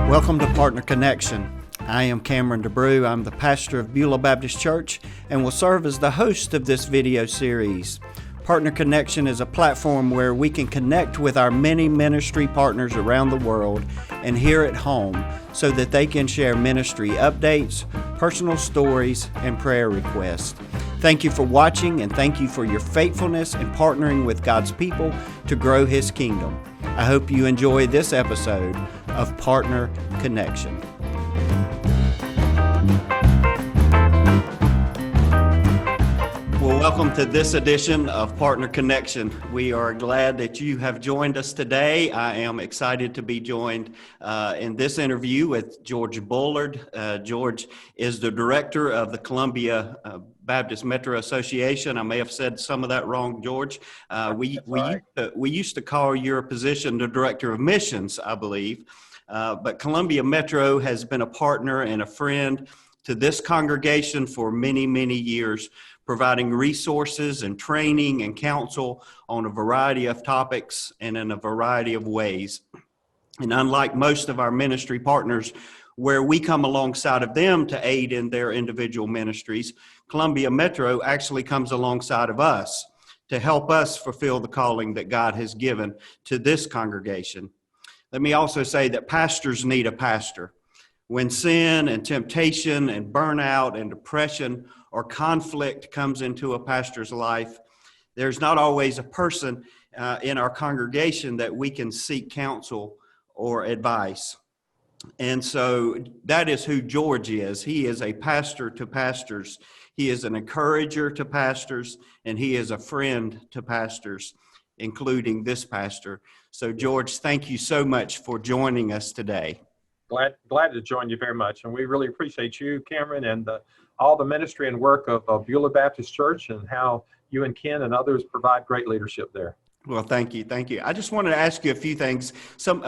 Welcome to Partner Connection. I am Cameron DeBrew. I'm the pastor of Beulah Baptist Church and will serve as the host of this video series. Partner Connection is a platform where we can connect with our many ministry partners around the world and here at home so that they can share ministry updates, personal stories, and prayer requests. Thank you for watching and thank you for your faithfulness in partnering with God's people to grow His kingdom. I hope you enjoy this episode of Partner Connection. Well, welcome to this edition of Partner Connection. We are glad that you have joined us today. I am excited to be joined in this interview with George Bullard. George is the director of the Columbia Baptist Metro Association. I may have said some of that wrong, George. We used to call your position the director of missions, I believe. But Columbia Metro has been a partner and a friend to this congregation for many, many years, providing resources and training and counsel on a variety of topics and in a variety of ways. And unlike most of our ministry partners, where we come alongside of them to aid in their individual ministries, Columbia Metro actually comes alongside of us to help us fulfill the calling that God has given to this congregation. Let me also say that pastors need a pastor. When sin and temptation and burnout and depression or conflict comes into a pastor's life, there's not always a person in our congregation that we can seek counsel or advice. And so that is who George is. He is a pastor to pastors. He is an encourager to pastors, and he is a friend to pastors, including this pastor. So George, thank you so much for joining us today. Glad to join you very much. And we really appreciate you, Cameron, and all the ministry and work of Beulah Baptist Church and how you and Ken and others provide great leadership there. Well, thank you. I just wanted to ask you a few things.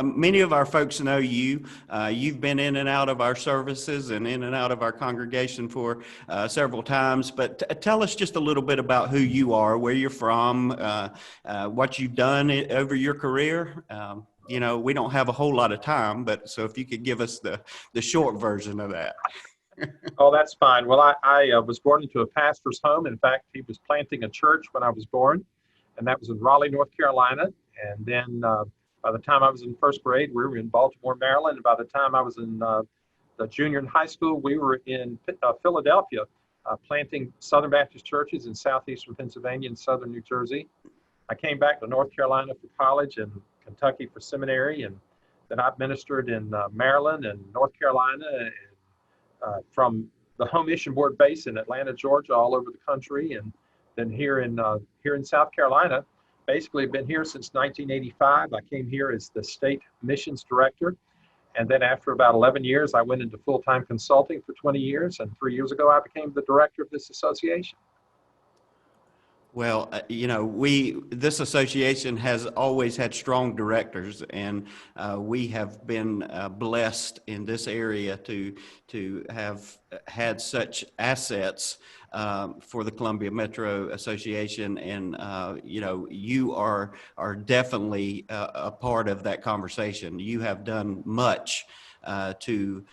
Many of our folks know you. You've been in and out of our services and in and out of our congregation for several times. But tell us just a little bit about who you are, where you're from, what you've done over your career. We don't have a whole lot of time, but so if you could give us the short version of that. Oh, that's fine. Well, I was born into a pastor's home. In fact, he was planting a church when I was born. And that was in Raleigh, North Carolina. And then by the time I was in first grade, we were in Baltimore, Maryland. And by the time I was in the junior in high school, we were in Philadelphia, planting Southern Baptist churches in southeastern Pennsylvania and southern New Jersey. I came back to North Carolina for college and Kentucky for seminary. And then I've ministered in Maryland and North Carolina and from the Home Mission Board base in Atlanta, Georgia, all over the country. And then here in South Carolina, basically been here since 1985. I came here as the state missions director. And then after about 11 years, I went into full-time consulting for 20 years. And 3 years ago, I became the director of this association. Well, this association has always had strong directors, and we have been blessed in this area to have had such assets for the Columbia Metro Association, and you are definitely a part of that conversation. You have done much to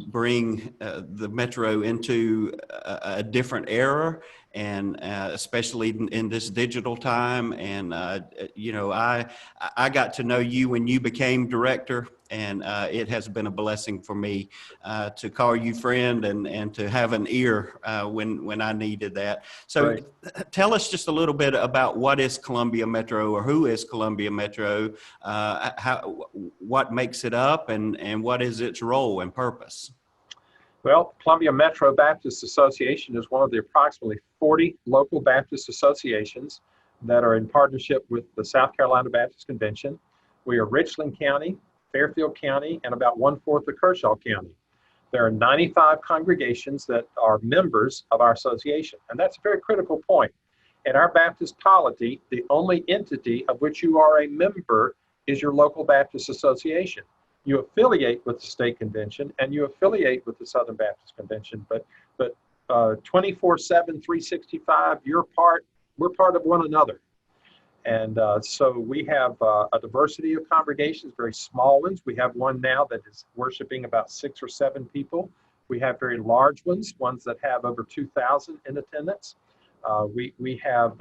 bring the Metro into a different era, and especially in this digital time. And I got to know you when you became director, and it has been a blessing for me to call you friend and to have an ear when I needed that. So Right. Tell us just a little bit about what is Columbia Metro, or who is Columbia Metro, what makes it up, and what is its role and purpose? Well, Columbia Metro Baptist Association is one of the approximately 40 local Baptist associations that are in partnership with the South Carolina Baptist Convention. We are Richland County, Fairfield County, and about 1/4 of Kershaw County. There are 95 congregations that are members of our association, and that's a very critical point. In our Baptist polity, the only entity of which you are a member is your local Baptist association. You affiliate with the state convention and you affiliate with the Southern Baptist Convention, but 24/7, 365, we're part of one another. And so we have a diversity of congregations, very small ones. We have one now that is worshiping about 6 or 7 people. We have very large ones that have over 2,000 in attendance. We have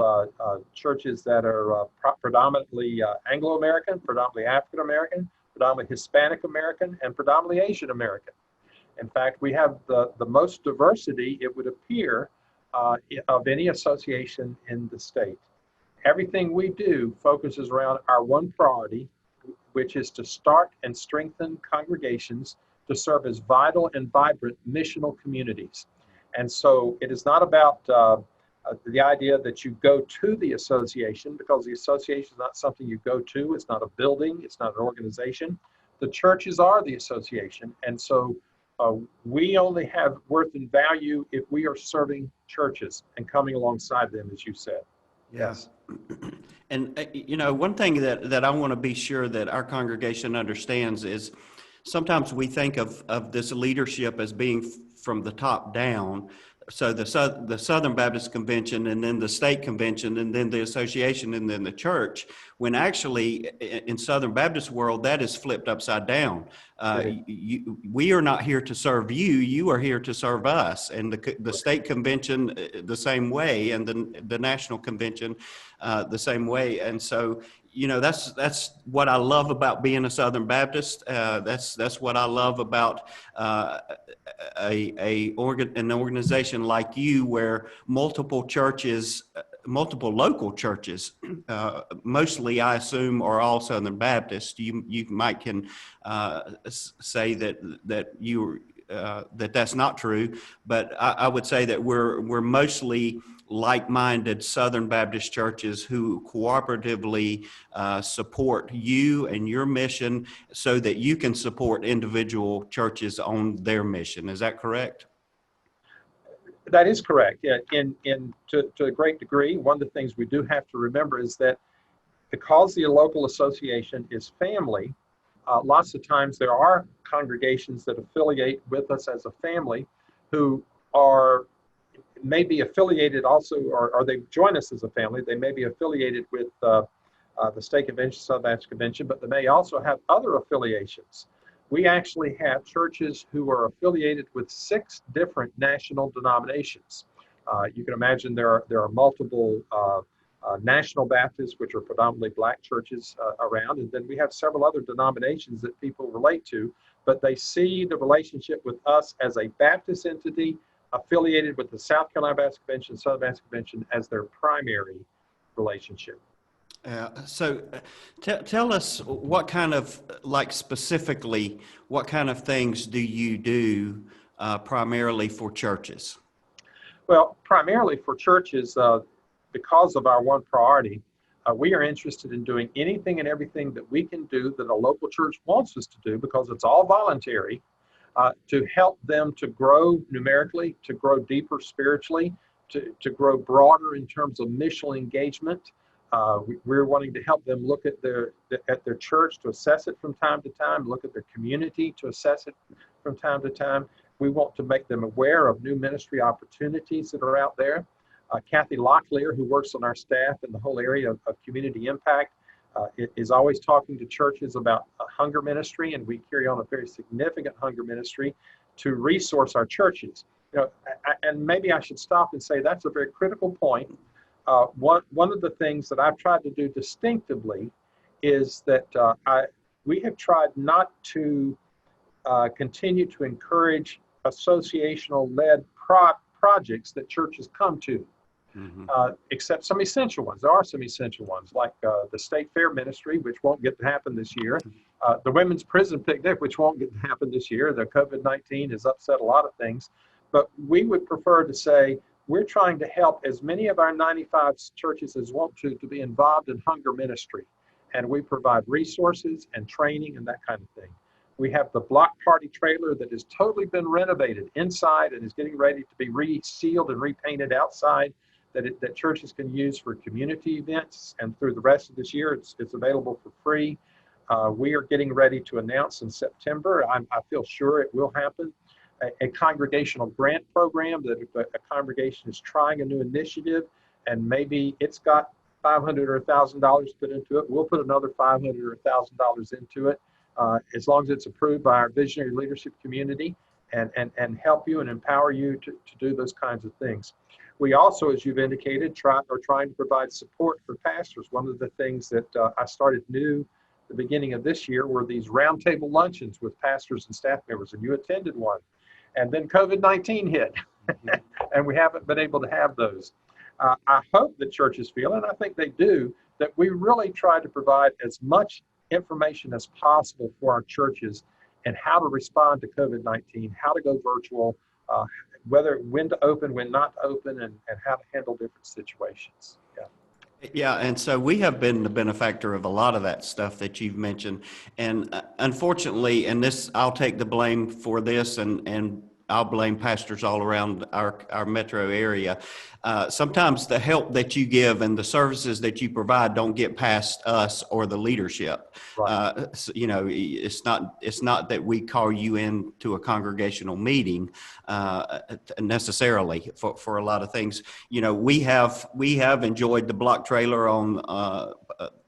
churches that are predominantly Anglo-American, predominantly African-American, predominantly Hispanic-American, and predominantly Asian-American. In fact, we have the most diversity, it would appear, of any association in the state. Everything we do focuses around our one priority, which is to start and strengthen congregations to serve as vital and vibrant missional communities. And so it is not about the idea that you go to the association, because the association is not something you go to. It's not a building. It's not an organization. The churches are the association. And so we only have worth and value if we are serving churches and coming alongside them, as you said. Yes. And, one thing that I want to be sure that our congregation understands is sometimes we think of this leadership as being from the top down. So the Southern Baptist Convention, and then the state convention, and then the association, and then the church, when actually in Southern Baptist world, that is flipped upside down. We are not here to serve you. You are here to serve us. And the state convention the same way, and the national convention the same way. And so, that's what I love about being a Southern Baptist. That's what I love about an organization like you, where multiple local churches, mostly I assume are all Southern Baptist. You might can say that that's not true, but I would say that we're mostly like-minded Southern Baptist churches who cooperatively support you and your mission so that you can support individual churches on their mission. Is that correct? That is correct. Yeah, to a great degree, one of the things we do have to remember is that because the local association is family, lots of times there are congregations that affiliate with us as a family who are may be affiliated also, or they join us as a family. They may be affiliated with the State Convention, Southern Baptist Convention, but they may also have other affiliations. We actually have churches who are affiliated with 6 different national denominations. You can imagine there are multiple National Baptists, which are predominantly black churches around, and then we have several other denominations that people relate to, but they see the relationship with us as a Baptist entity affiliated with the South Carolina Baptist Convention, Southern Baptist Convention as their primary relationship. So tell us what kind of, specifically, what kind of things do you do primarily for churches? Well, primarily for churches, because of our one priority, we are interested in doing anything and everything that we can do that a local church wants us to do, because it's all voluntary, to help them to grow numerically, to grow deeper spiritually, to grow broader in terms of missional engagement. We're wanting to help them look at their church, to assess it from time to time, look at their community, to assess it from time to time. We want to make them aware of new ministry opportunities that are out there. Kathy Locklear, who works on our staff in the whole area of community impact, is always talking to churches about hunger ministry, and we carry on a very significant hunger ministry to resource our churches. And maybe I should stop and say that's a very critical point. One of the things that I've tried to do distinctively is that we have tried not to continue to encourage associational-led projects that churches come to. Except some essential ones. There are some essential ones, like the State Fair Ministry, which won't get to happen this year. The Women's Prison Picnic, which won't get to happen this year. The COVID-19 has upset a lot of things. But we would prefer to say we're trying to help as many of our 95 churches as want to be involved in hunger ministry. And we provide resources and training and that kind of thing. We have the block party trailer that has totally been renovated inside and is getting ready to be resealed and repainted outside, that churches can use for community events, and through the rest of this year, it's available for free. We are getting ready to announce in September, I feel sure it will happen, a congregational grant program that if a congregation is trying a new initiative and maybe it's got $500 or $1,000 put into it, we'll put another $500 or $1,000 into it, as long as it's approved by our visionary leadership community, and help you and empower you to do those kinds of things. We also, as you've indicated, are trying to provide support for pastors. One of the things that I started new the beginning of this year were these roundtable luncheons with pastors and staff members, and you attended one. And then COVID-19 hit, and we haven't been able to have those. I hope that churches feel, and I think they do, that we really try to provide as much information as possible for our churches and how to respond to COVID-19, how to go virtual, when to open, when not to open, and how to handle different situations. Yeah, and so we have been the benefactor of a lot of that stuff that you've mentioned. And unfortunately, and this, I'll take the blame for this, and I'll blame pastors all around our metro area. Sometimes the help that you give and the services that you provide don't get past us or the leadership. Right. So, it's not that we call you in to a congregational meeting necessarily for a lot of things. We have enjoyed the block trailer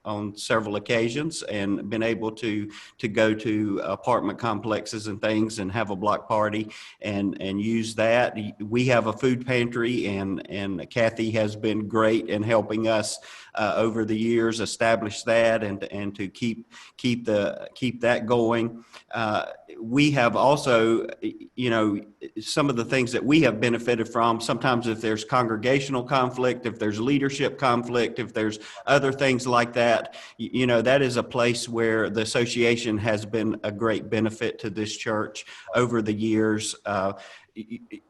on several occasions and been able to go to apartment complexes and things and have a block party and use that. We have a food pantry, and Kathy has been great in helping us over the years establish that and to keep that going. We have also, some of the things that we have benefited from, sometimes if there's congregational conflict, if there's leadership conflict, if there's other things like that, that is a place where the association has been a great benefit to this church over the years.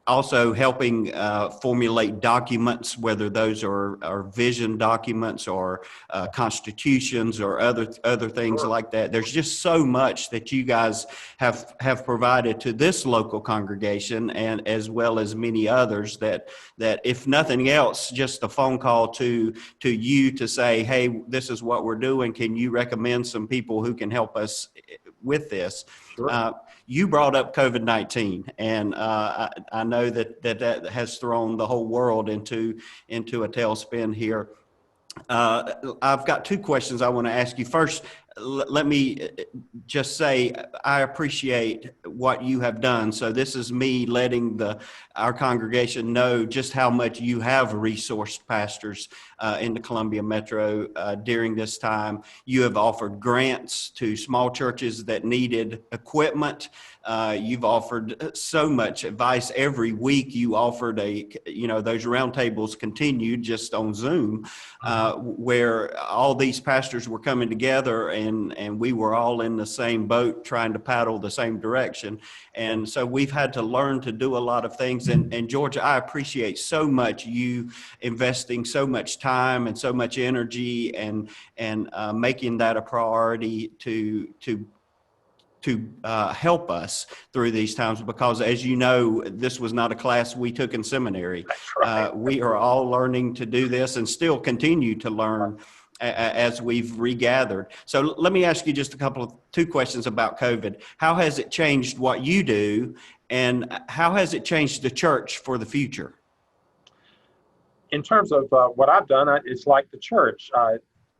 Also helping formulate documents, whether those are vision documents or constitutions or other things like that. There's just so much that you guys have provided to this local congregation, and as well as many others that if nothing else, just a phone call to you to say, hey, this is what we're doing. Can you recommend some people who can help us with this? Sure. You brought up COVID-19, and I know that has thrown the whole world into a tailspin here. I've got two questions I want to ask you. First, let me just say I appreciate what you have done. So this is me letting our congregation know just how much you have resourced pastors in the Columbia Metro during this time. You have offered grants to small churches that needed equipment. You've offered so much advice every week. You offered those roundtables continued just on Zoom, where all these pastors were coming together and we were all in the same boat trying to paddle the same direction. And so we've had to learn to do a lot of things. And Georgia, I appreciate so much you investing so much time and so much energy and making that a priority to help us through these times, because as you know, this was not a class we took in seminary. Right. We are all learning to do this and still continue to learn as we've regathered. So let me ask you just two questions about COVID. How has it changed what you do, and how has it changed the church for the future? In terms of what I've done, it's like the church.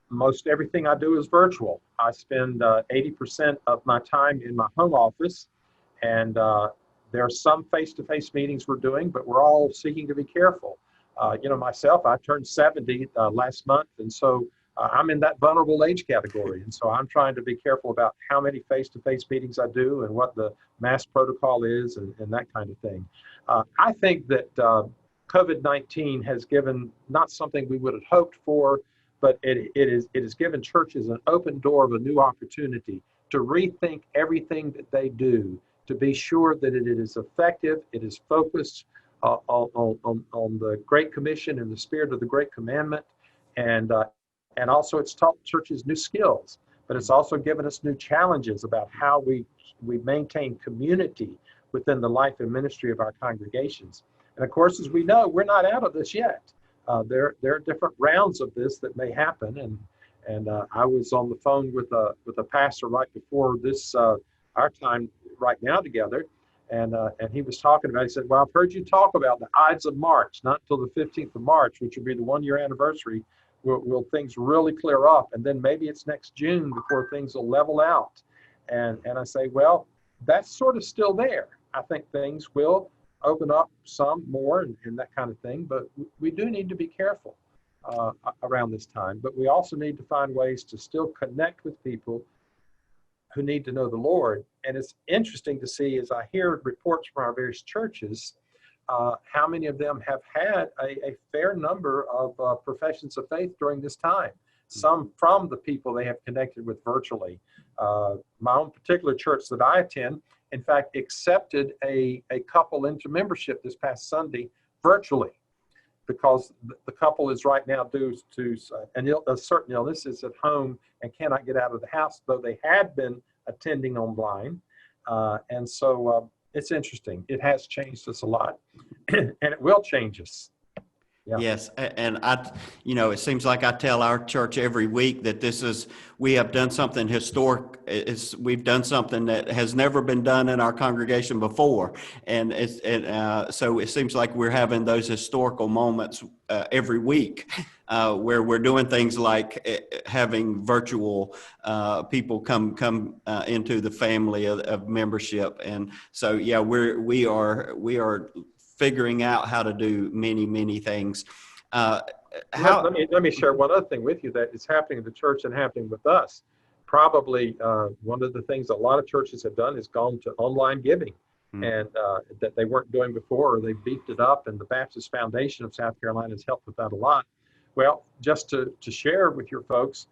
Most everything I do is virtual. I spend 80% of my time in my home office, and there are some face-to-face meetings we're doing, but we're all seeking to be careful. Myself, I turned 70 last month, and so I'm in that vulnerable age category. And so I'm trying to be careful about how many face-to-face meetings I do and what the mask protocol is and that kind of thing. I think that COVID-19 has given not something we would have hoped for, but it has given churches an open door of a new opportunity to rethink everything that they do, to be sure that it is effective, it is focused on the Great Commission and the spirit of the Great Commandment, and also it's taught churches new skills, but it's also given us new challenges about how we maintain community within the life and ministry of our congregations. And of course, as we know, we're not out of this yet. There are different rounds of this that may happen, and I was on the phone with a pastor right before this our time right now together, and he was talking about. He said, "Well, I've heard you talk about the Ides of March, not until the 15th of March, which will be the 1-year anniversary will things really clear up? And then maybe it's next June before things will level out. And I say, well, that's sort of still there. I think things will open up some more and that kind of thing, but we do need to be careful around this time. But we also need to find ways to still connect with people who need to know the Lord. And it's interesting to see, as I hear reports from our various churches, how many of them have had a fair number of professions of faith during this time. Some from the people they have connected with virtually. My own particular church that I attend, in fact, accepted a couple into membership this past Sunday virtually, because the couple is right now due to a certain illness, is at home and cannot get out of the house, though they had been attending online. And so it's interesting. It has changed us a lot, and it will change us. Yeah. Yes, and it seems like I tell our church every week that we have done something historic. We've done something that has never been done in our congregation before, and so it seems like we're having those historical moments every week where we're doing things like having virtual people come into the family of membership, and so yeah, we are figuring out how to do many things. Let me share one other thing with you that is happening in the church and happening with us. Probably one of the things a lot of churches have done is gone to online giving, and that they weren't doing before, or they beefed it up, and the Baptist Foundation of South Carolina has helped with that a lot. Well, just to share with your folks,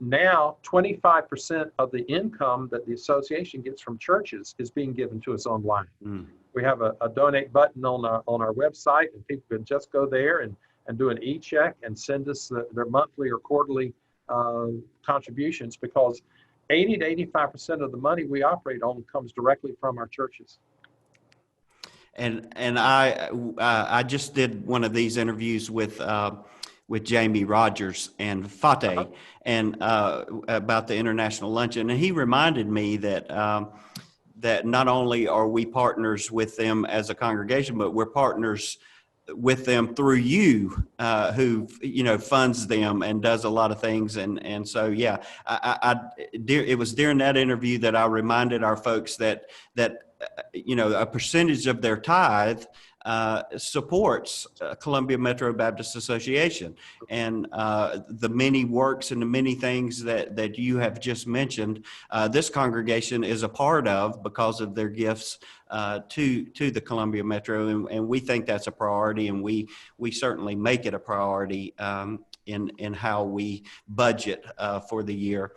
now 25% of the income that the association gets from churches is being given to us online. We have a donate button on our website, and people can just go there and do an e-check and send us their monthly or quarterly contributions, because 80 to 85% of the money we operate on comes directly from our churches. And I just did one of these interviews with Jamie Rogers and Fateh and about the International Luncheon, and he reminded me that not only are we partners with them as a congregation, but we're partners with them through you, who funds them and does a lot of things, and so yeah, it was during that interview that I reminded our folks that a percentage of their tithe supports Columbia Metro Baptist Association, and the many works and the many things that you have just mentioned, this congregation is a part of because of their gifts to the Columbia Metro, and we think that's a priority, and we certainly make it a priority in how we budget for the year.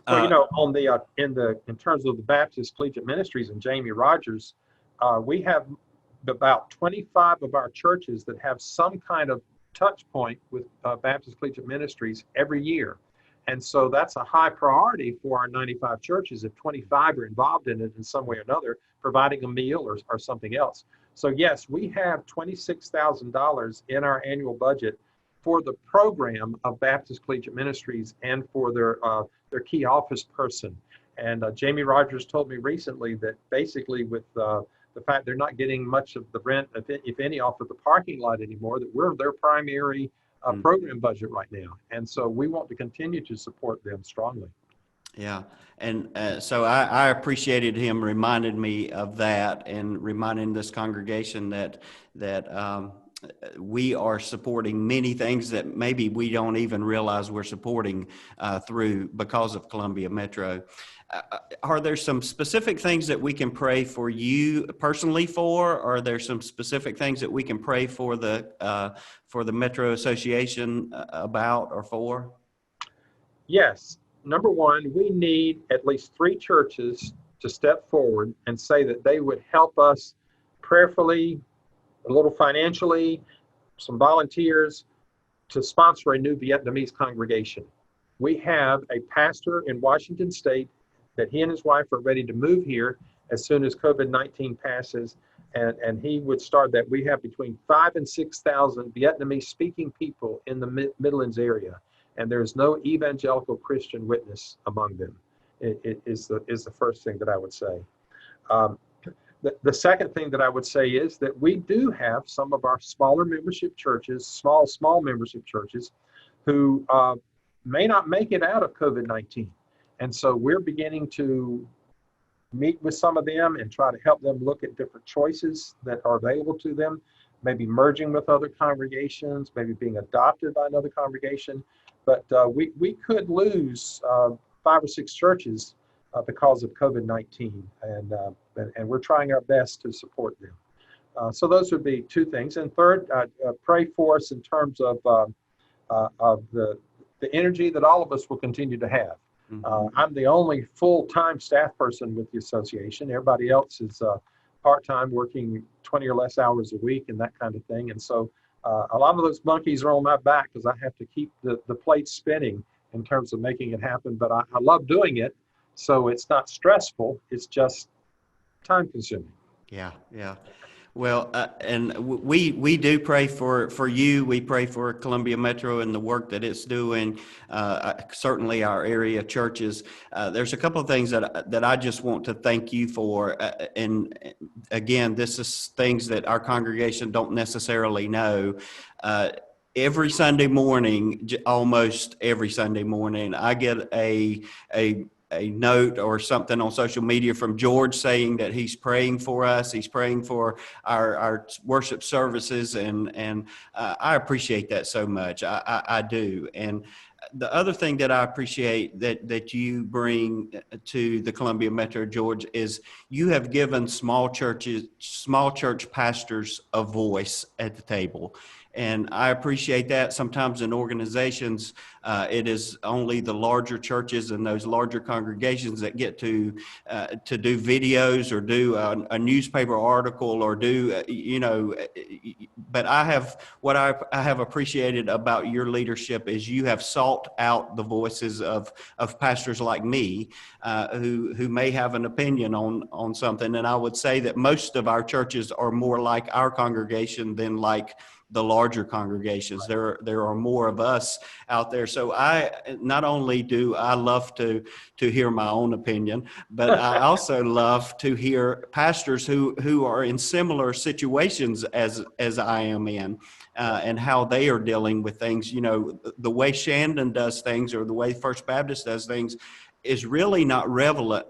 Well, in terms of the Baptist Collegiate Ministries and Jamie Rogers, we have about 25 of our churches that have some kind of touch point with Baptist Collegiate Ministries every year. And so that's a high priority for our 95 churches if 25 are involved in it in some way or another, providing a meal or something else. So yes, we have $26,000 in our annual budget for the program of Baptist Collegiate Ministries and for their key office person. And Jamie Rogers told me recently that basically with the fact they're not getting much of the rent, if any, off of the parking lot anymore, that we're their primary program budget right now. And so we want to continue to support them strongly. Yeah. And so I appreciated him reminding me of that and reminding this congregation that we are supporting many things that maybe we don't even realize we're supporting because of Columbia Metro. Are there some specific things that we can pray for you personally for? Or are there some specific things that we can pray for the Metro Association about or for? Yes. Number one, we need at least 3 churches to step forward and say that they would help us prayerfully, a little financially, some volunteers, to sponsor a new Vietnamese congregation. We have a pastor in Washington State that he and his wife are ready to move here as soon as COVID-19 passes, and he would start that. We have between 5,000 and 6,000 Vietnamese speaking people in the Midlands area, and there's no evangelical Christian witness among them. It is the first thing that I would say. The second thing that I would say is that we do have some of our smaller membership churches, small membership churches, who may not make it out of COVID-19. And so we're beginning to meet with some of them and try to help them look at different choices that are available to them, maybe merging with other congregations, maybe being adopted by another congregation. But we could lose 5 or 6 churches because of COVID-19, and we're trying our best to support them. So those would be 2 things. And third, pray for us in terms of the energy that all of us will continue to have. I'm the only full-time staff person with the association. Everybody else is part-time, working 20 or less hours a week and that kind of thing. And so a lot of those monkeys are on my back because I have to keep the plate spinning in terms of making it happen. But I love doing it, so it's not stressful. It's just time-consuming. Yeah, yeah. Well, and we do pray for you. We pray for Columbia Metro and the work that it's doing. Certainly, our area churches. There's a couple of things that I just want to thank you for. And again, this is things that our congregation don't necessarily know. Every Sunday morning, almost every Sunday morning, I get a note or something on social media from George saying that he's praying for us. He's praying for our worship services, and I appreciate that so much. I do. And the other thing that I appreciate that you bring to the Columbia Metro, George, is you have given small church pastors a voice at the table. And I appreciate that. Sometimes in organizations, it is only the larger churches and those larger congregations that get to do videos or do a newspaper article or do, but I have appreciated about your leadership is you have sought out the voices of pastors like me who may have an opinion on something. And I would say that most of our churches are more like our congregation than like the larger congregations. There are more of us out there. So I not only do I love to hear my own opinion, but I also love to hear pastors who are in similar situations as I am in, and how they are dealing with things. The way Shandon does things or the way First Baptist does things is really not relevant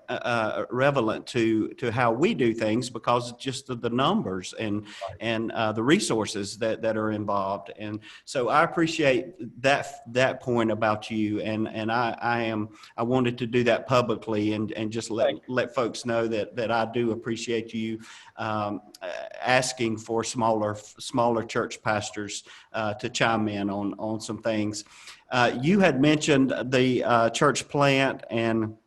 to how we do things because just of the numbers and the resources that are involved. And so I appreciate that point about you, and I wanted to do that publicly and just let folks know that I do appreciate you asking for smaller church pastors to chime in on some things. You had mentioned the church plant and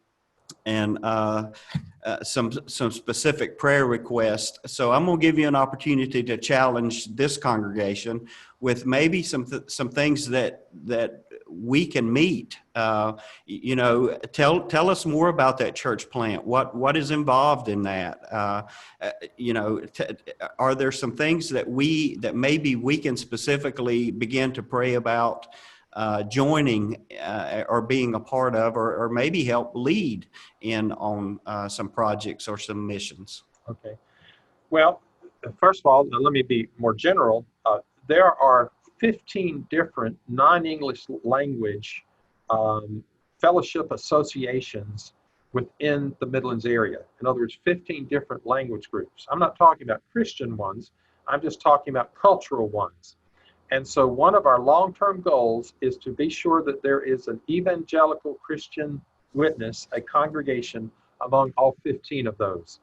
some specific prayer requests. So I'm going to give you an opportunity to challenge this congregation with maybe some things that we can meet. Tell us more about that church plant. What is involved in that? Are there some things that maybe we can specifically begin to pray about joining or being a part of, or maybe help lead in on some projects or some missions? Okay. Well, first of all, let me be more general. There are 15 different non-English language fellowship associations within the Midlands area. In other words, 15 different language groups. I'm not talking about Christian ones. I'm just talking about cultural ones. And so one of our long-term goals is to be sure that there is an evangelical Christian witness, a congregation among all 15 of those.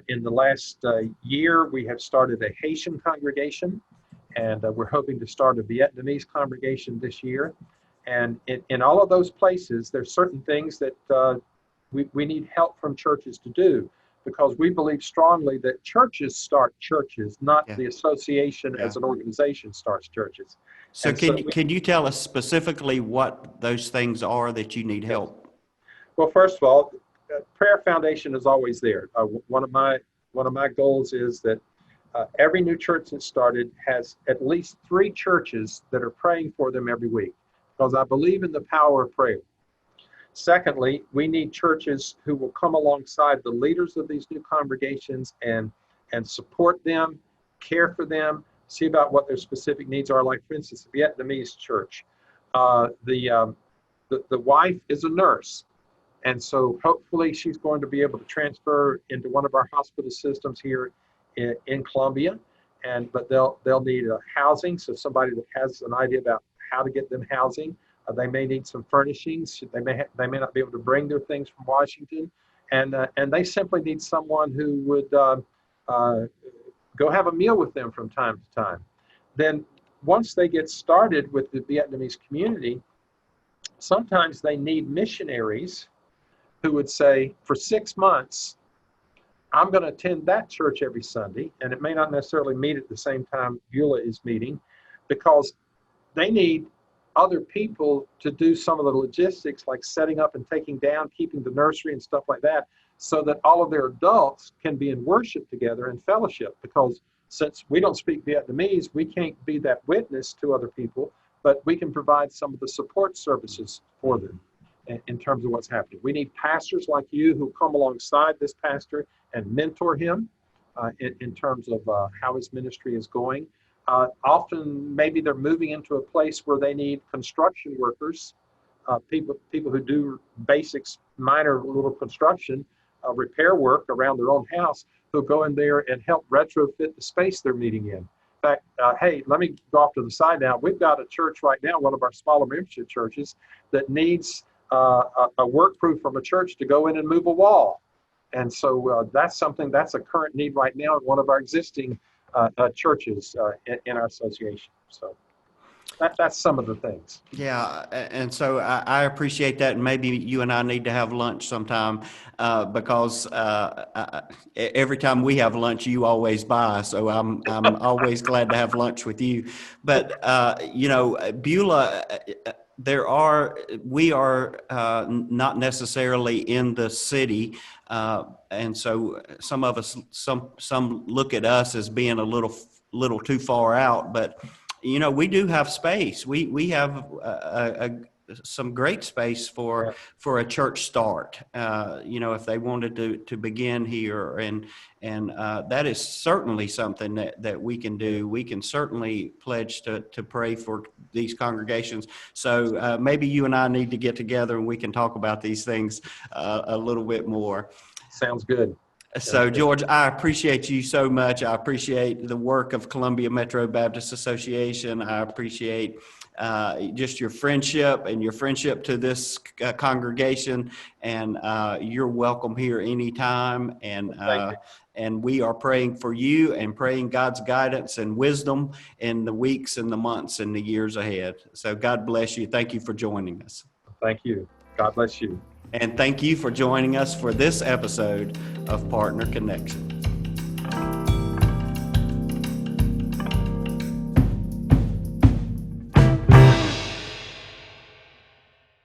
In the last year, we have started a Haitian congregation, and we're hoping to start a Vietnamese congregation this year. And in all of those places, there's certain things that we need help from churches to do, because we believe strongly that churches start churches, not the association as an organization starts churches. So can you tell us specifically what those things are that you need help? Well, first of all, Prayer Foundation is always there. One of my goals is that every new church that's started has at least 3 churches that are praying for them every week, because I believe in the power of prayer. Secondly, we need churches who will come alongside the leaders of these new congregations and support them, care for them, see about what their specific needs are. Like, for instance, the Vietnamese church. The wife is a nurse. And so hopefully she's going to be able to transfer into one of our hospital systems here in Columbia. But they'll need housing. So somebody that has an idea about how to get them housing, they may need some furnishings. They may not be able to bring their things from Washington, and they simply need someone who would go have a meal with them from time to time. Then once they get started with the Vietnamese community, sometimes they need missionaries who would say, for 6 months, I'm going to attend that church every Sunday, and it may not necessarily meet at the same time Beulah is meeting, because they need other people to do some of the logistics, like setting up and taking down, keeping the nursery and stuff like that, so that all of their adults can be in worship together and fellowship. Because since we don't speak Vietnamese, we can't be that witness to other people, but we can provide some of the support services for them in terms of what's happening. We need pastors like you who come alongside this pastor and mentor him in terms of how his ministry is going. Often, maybe they're moving into a place where they need construction workers, people who do basics, minor little construction, repair work around their own house, who go in there and help retrofit the space they're meeting in. In fact, hey, let me go off to the side now. We've got a church right now, one of our smaller membership churches, that needs a work crew from a church to go in and move a wall. And so that's a current need right now in one of our existing churches in our association. So that's some of the things. Yeah, and so I appreciate that, and maybe you and I need to have lunch sometime because every time we have lunch, you always buy. So I'm always glad to have lunch with you. But Beulah, we are not necessarily in the city, and so some of us, some look at us as being a little too far out, but we do have space. We have some great space for a church start. If they wanted to begin here, and that is certainly something that we can do. We can certainly pledge to pray for these congregations. So maybe you and I need to get together and we can talk about these things a little bit more. Sounds good. So, George, I appreciate you so much. I appreciate the work of Columbia Metro Baptist Association. I appreciate just your friendship to this congregation. And you're welcome here anytime. And we are praying for you and praying God's guidance and wisdom in the weeks and the months and the years ahead. So God bless you. Thank you for joining us. Thank you. God bless you. And thank you for joining us for this episode of Partner Connection.